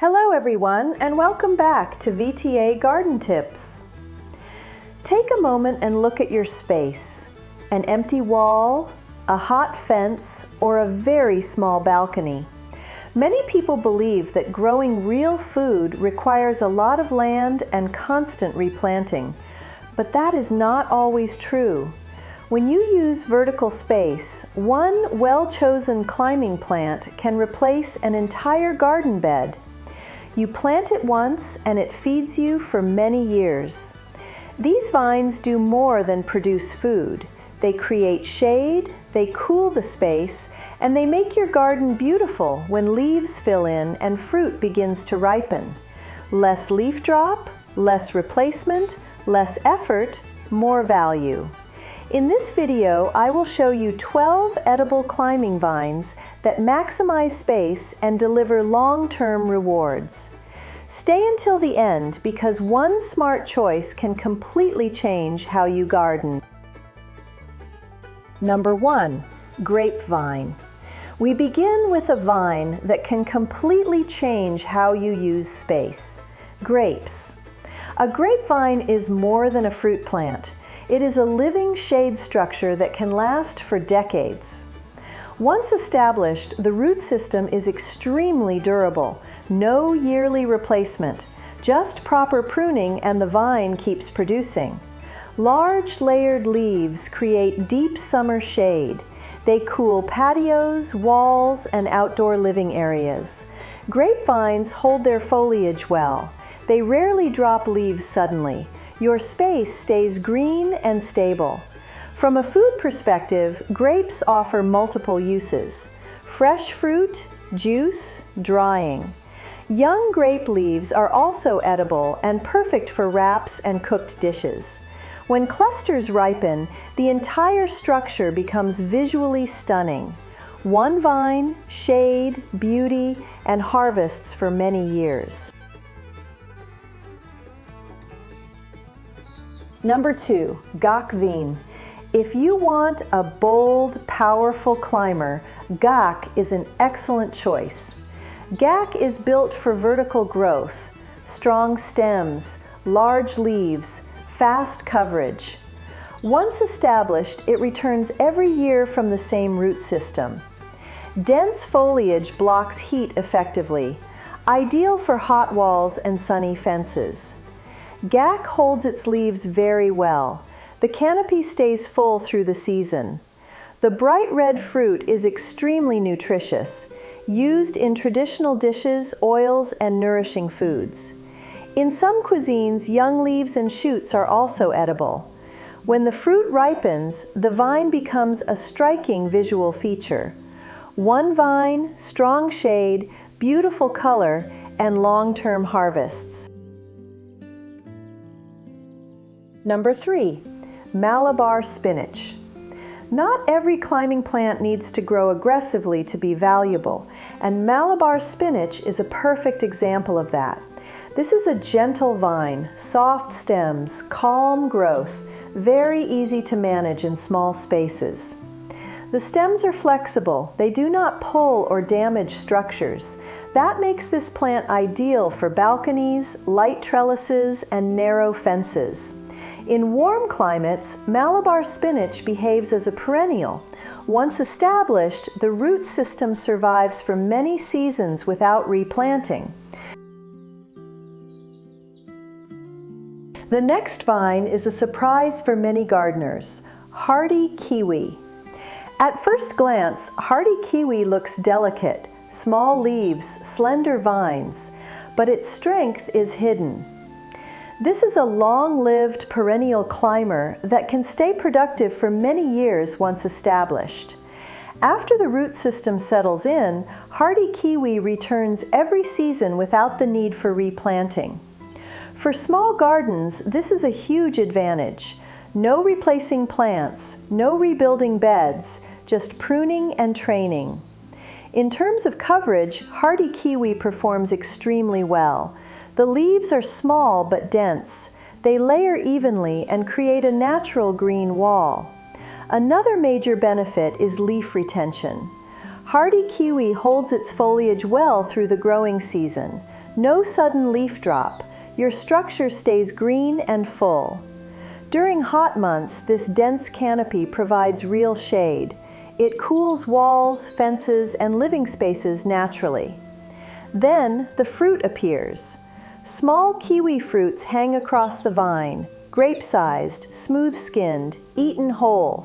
Hello everyone, and welcome back to VTA Garden Tips. Take a moment and look at your space. An empty wall, a hot fence, or a very small balcony. Many people believe that growing real food requires a lot of land and constant replanting, but that is not always true. When you use vertical space, one well-chosen climbing plant can replace an entire garden bed. You plant it once and it feeds you for many years. These vines do more than produce food. They create shade, they cool the space, and they make your garden beautiful when leaves fill in and fruit begins to ripen. Less leaf drop, less replacement, less effort, more value. In this video, I will show you 12 edible climbing vines that maximize space and deliver long-term rewards. Stay until the end because one smart choice can completely change how you garden. Number 1, grapevine. We begin with a vine that can completely change how you use space. Grapes. A grapevine is more than a fruit plant. It is a living shade structure that can last for decades. Once established, the root system is extremely durable. No yearly replacement, just proper pruning and the vine keeps producing. Large layered leaves create deep summer shade. They cool patios, walls, and outdoor living areas. Grapevines hold their foliage well. They rarely drop leaves suddenly. Your space stays green and stable. From a food perspective, grapes offer multiple uses: fresh fruit, juice, drying. Young grape leaves are also edible and perfect for wraps and cooked dishes. When clusters ripen, the entire structure becomes visually stunning. One vine, shade, beauty, and harvests for many years. Number 2, gach vine. If you want a bold, powerful climber, gach is an excellent choice. Gach is built for vertical growth, strong stems, large leaves, fast coverage. Once established, it returns every year from the same root system. Dense foliage blocks heat effectively, ideal for hot walls and sunny fences. Gach holds its leaves very well. The canopy stays full through the season. The bright red fruit is extremely nutritious, used in traditional dishes, oils, and nourishing foods. In some cuisines, young leaves and shoots are also edible. When the fruit ripens, the vine becomes a striking visual feature. One vine, strong shade, beautiful color, and long-term harvests. Number 3, Malibar spinach. Not every climbing plant needs to grow aggressively to be valuable, and Malibar spinach is a perfect example of that. This is a gentle vine, soft stems, calm growth, very easy to manage in small spaces. The stems are flexible. They do not pull or damage structures. That makes this plant ideal for balconies, light trellises, and narrow fences. In warm climates, Malibar spinach behaves as a perennial. Once established, the root system survives for many seasons without replanting. The next vine is a surprise for many gardeners: hardy kiwi. At first glance, hardy kiwi looks delicate, small leaves, slender vines, but its strength is hidden. This is a long-lived perennial climber that can stay productive for many years once established. After the root system settles in, hardy kiwi returns every season without the need for replanting. For small gardens, this is a huge advantage. No replacing plants, no rebuilding beds, just pruning and training. In terms of coverage, hardy kiwi performs extremely well. The leaves are small but dense. They layer evenly and create a natural green wall. Another major benefit is leaf retention. Hardy kiwi holds its foliage well through the growing season. No sudden leaf drop. Your structure stays green and full. During hot months, this dense canopy provides real shade. It cools walls, fences, and living spaces naturally. Then the fruit appears. Small kiwi fruits hang across the vine, grape-sized, smooth-skinned, eaten whole.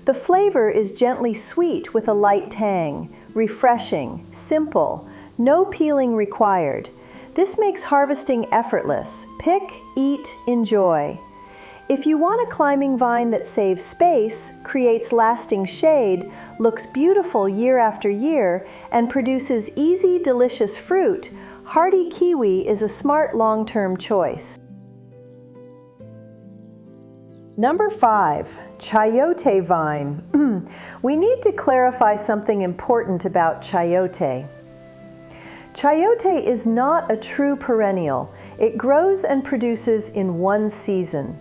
The flavor is gently sweet with a light tang, refreshing, simple, no peeling required. This makes harvesting effortless. Pick, eat, enjoy. If you want a climbing vine that saves space, creates lasting shade, looks beautiful year after year, and produces easy, delicious fruit, hardy kiwi is a smart long-term choice. Number 5, Chiote vine. We need to clarify something important about Chiote. Chiote is not a true perennial. It grows and produces in one season.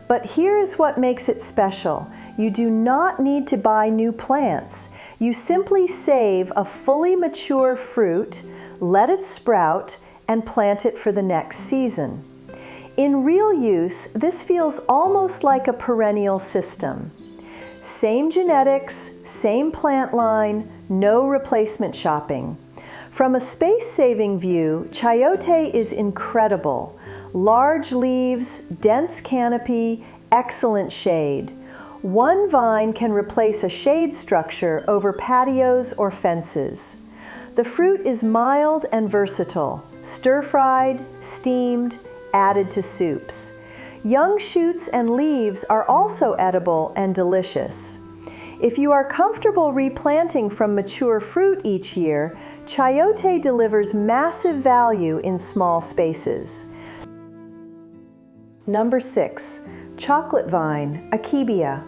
But here's what makes it special. You do not need to buy new plants. You simply save a fully mature fruit, let it sprout, and plant it for the next season. In real use, this feels almost like a perennial system. Same genetics, same plant line, no replacement shopping. From a space-saving view, Chiote is incredible. Large leaves, dense canopy, excellent shade. One vine can replace a shade structure over patios or fences. The fruit is mild and versatile, stir-fried, steamed, added to soups. Young shoots and leaves are also edible and delicious. If you are comfortable replanting from mature fruit each year, Chiote delivers massive value in small spaces. Number 6, chocolate vine, Akebia.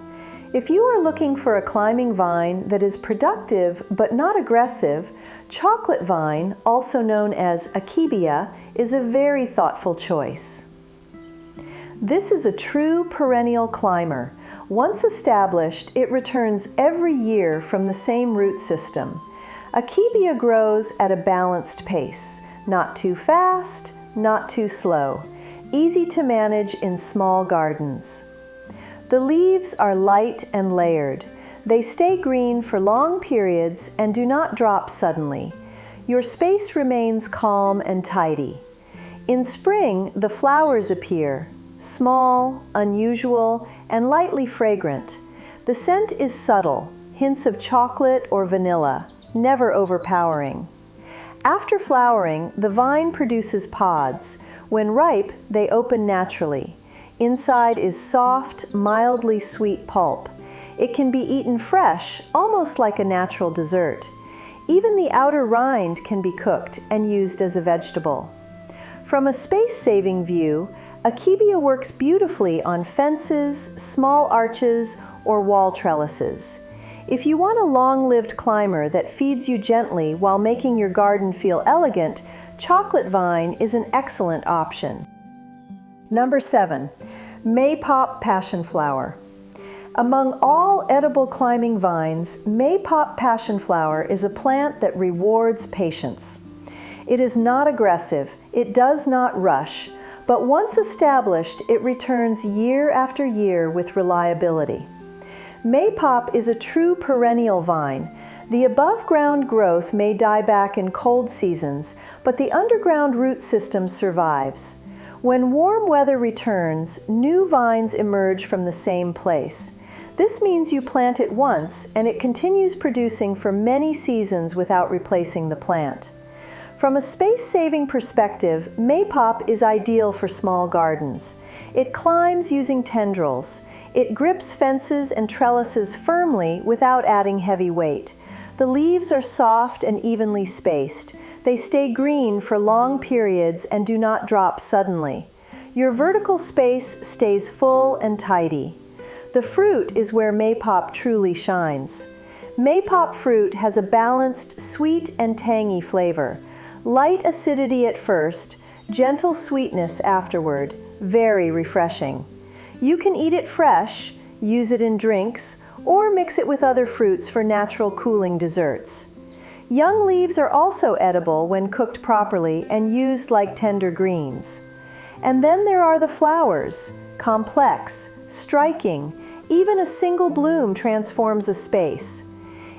If you are looking for a climbing vine that is productive but not aggressive, chocolate vine, also known as Akebia, is a very thoughtful choice. This is a true perennial climber. Once established, it returns every year from the same root system. Akebia grows at a balanced pace, not too fast, not too slow, easy to manage in small gardens. The leaves are light and layered. They stay green for long periods and do not drop suddenly. Your space remains calm and tidy. In spring, the flowers appear, small, unusual, and lightly fragrant. The scent is subtle, hints of chocolate or vanilla, never overpowering. After flowering, the vine produces pods. When ripe, they open naturally. Inside is soft, mildly sweet pulp. It can be eaten fresh, almost like a natural dessert. Even the outer rind can be cooked and used as a vegetable. From a space-saving view, Akebia works beautifully on fences, small arches, or wall trellises. If you want a long-lived climber that feeds you gently while making your garden feel elegant, chocolate vine is an excellent option. Number 7, Maypop passionflower. Among all edible climbing vines, Maypop passionflower is a plant that rewards patience. It is not aggressive, it does not rush, but once established, it returns year after year with reliability. Maypop is a true perennial vine. The above-ground growth may die back in cold seasons, but the underground root system survives. When warm weather returns, new vines emerge from the same place. This means you plant it once, and it continues producing for many seasons without replacing the plant. From a space-saving perspective, Maypop is ideal for small gardens. It climbs using tendrils. It grips fences and trellises firmly without adding heavy weight. The leaves are soft and evenly spaced. They stay green for long periods and do not drop suddenly. Your vertical space stays full and tidy. The fruit is where Maypop truly shines. Maypop fruit has a balanced, sweet and tangy flavor. Light acidity at first, gentle sweetness afterward, very refreshing. You can eat it fresh, use it in drinks, or mix it with other fruits for natural cooling desserts. Young leaves are also edible when cooked properly and used like tender greens. And then there are the flowers, complex, striking, even a single bloom transforms a space.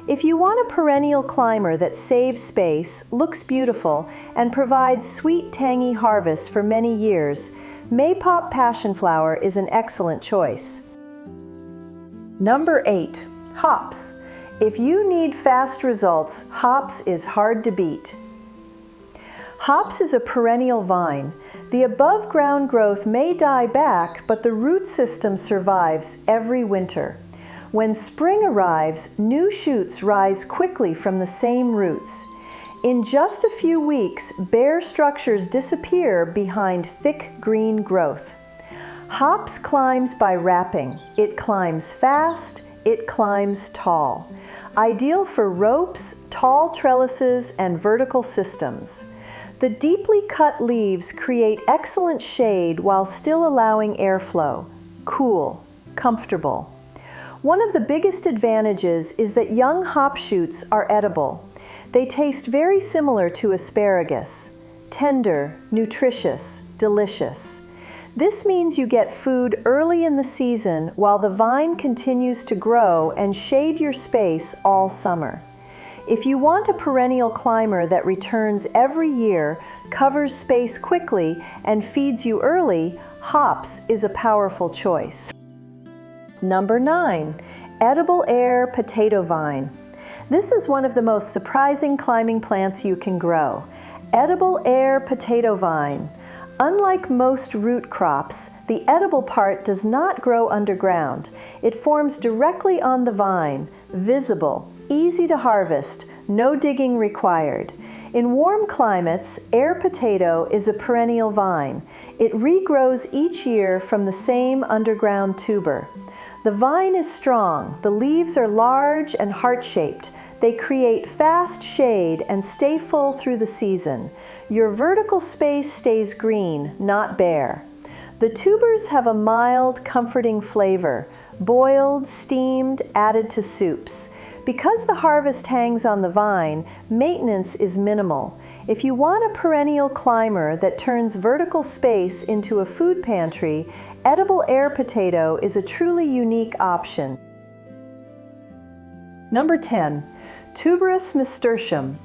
If you want a perennial climber that saves space, looks beautiful, and provides sweet, tangy harvests for many years, Maypop passionflower is an excellent choice. Number 8. Hops. If you need fast results, hops is hard to beat. Hops is a perennial vine. The above-ground growth may die back, but the root system survives every winter. When spring arrives, new shoots rise quickly from the same roots. In just a few weeks, bare structures disappear behind thick green growth. Hops climbs by wrapping. It climbs fast, it climbs tall. Ideal for ropes, tall trellises, and vertical systems. The deeply cut leaves create excellent shade while still allowing airflow. Cool, comfortable. One of the biggest advantages is that young hop shoots are edible. They taste very similar to asparagus. Tender, nutritious, delicious. This means you get food early in the season while the vine continues to grow and shade your space all summer. If you want a perennial climber that returns every year, covers space quickly, and feeds you early, hops is a powerful choice. Number 9. Edible air potato vine. This is one of the most surprising climbing plants you can grow. Edible air potato vine. Unlike most root crops, the edible part does not grow underground. It forms directly on the vine, visible, easy to harvest, no digging required. In warm climates, air potato is a perennial vine. It regrows each year from the same underground tuber. The vine is strong, the leaves are large and heart-shaped. They create fast shade and stay full through the season. Your vertical space stays green, not bare. The tubers have a mild, comforting flavor, boiled, steamed, added to soups. Because the harvest hangs on the vine, maintenance is minimal. If you want a perennial climber that turns vertical space into a food pantry, edible air potato is a truly unique option. Number 10. Tuberous nasturtium.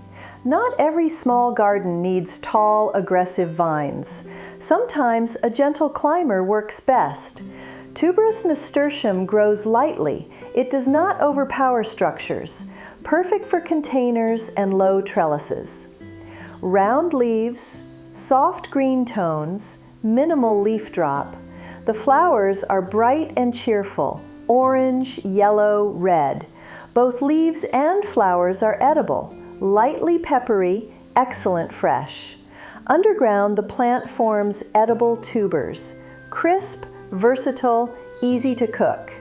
Not every small garden needs tall, aggressive vines. Sometimes a gentle climber works best. Tuberous nasturtium grows lightly. It does not overpower structures. Perfect for containers and low trellises. Round leaves, soft green tones, minimal leaf drop. The flowers are bright and cheerful, orange, yellow, red. Both leaves and flowers are edible, lightly peppery, excellent fresh. Underground, the plant forms edible tubers, crisp, versatile, easy to cook.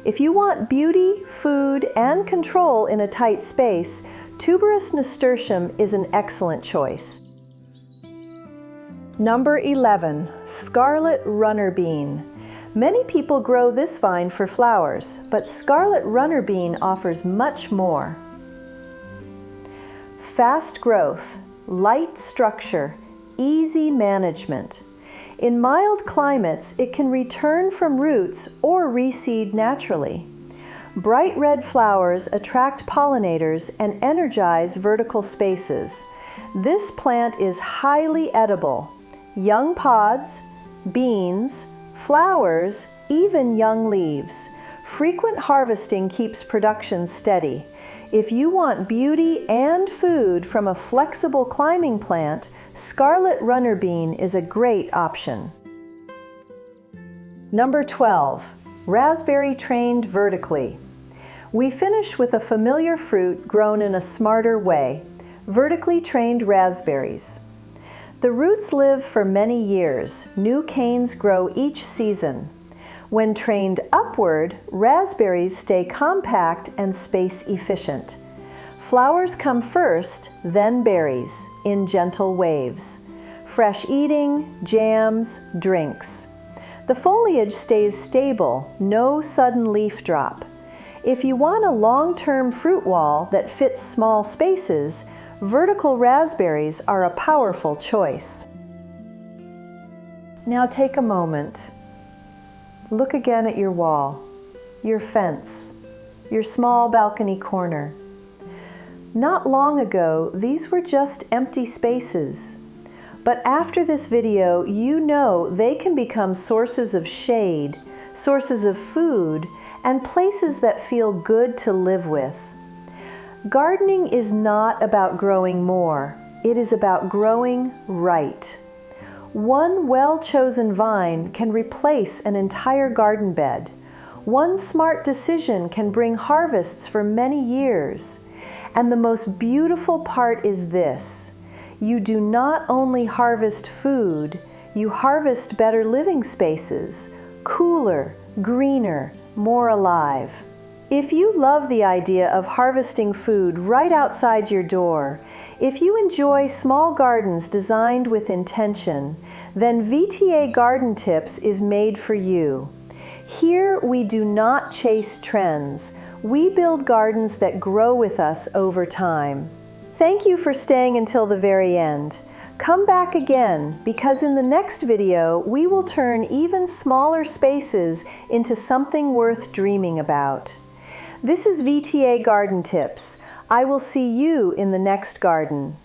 If you want beauty, food, and control in a tight space, tuberous nasturtium is an excellent choice. Number 11. Scarlet runner bean. Many people grow this vine for flowers, but scarlet runner bean offers much more. Fast growth, light structure, easy management. In mild climates, it can return from roots or reseed naturally. Bright red flowers attract pollinators and energize vertical spaces. This plant is highly edible. Young pods, beans, flowers, even young leaves. Frequent harvesting keeps production steady. If you want beauty and food from a flexible climbing plant, scarlet runner bean is a great option. Number 12. Raspberry trained vertically. We finish with a familiar fruit grown in a smarter way, vertically trained raspberries. The roots live for many years. New canes grow each season. When trained upward, raspberries stay compact and space efficient. Flowers come first, then berries, in gentle waves. Fresh eating, jams, drinks. The foliage stays stable, no sudden leaf drop. If you want a long-term fruit wall that fits small spaces, vertical raspberries are a powerful choice. Now take a moment. Look again at your wall, your fence, your small balcony corner. Not long ago, these were just empty spaces. But after this video, you know they can become sources of shade, sources of food, and places that feel good to live with. Gardening is not about growing more. It is about growing right. One well-chosen vine can replace an entire garden bed. One smart decision can bring harvests for many years. And the most beautiful part is this: you do not only harvest food, you harvest better living spaces, cooler, greener, more alive. If you love the idea of harvesting food right outside your door, if you enjoy small gardens designed with intention, then VTA Garden Tips is made for you. Here we do not chase trends. We build gardens that grow with us over time. Thank you for staying until the very end. Come back again, because in the next video, we will turn even smaller spaces into something worth dreaming about. This is VTA Garden Tips. I will see you in the next garden.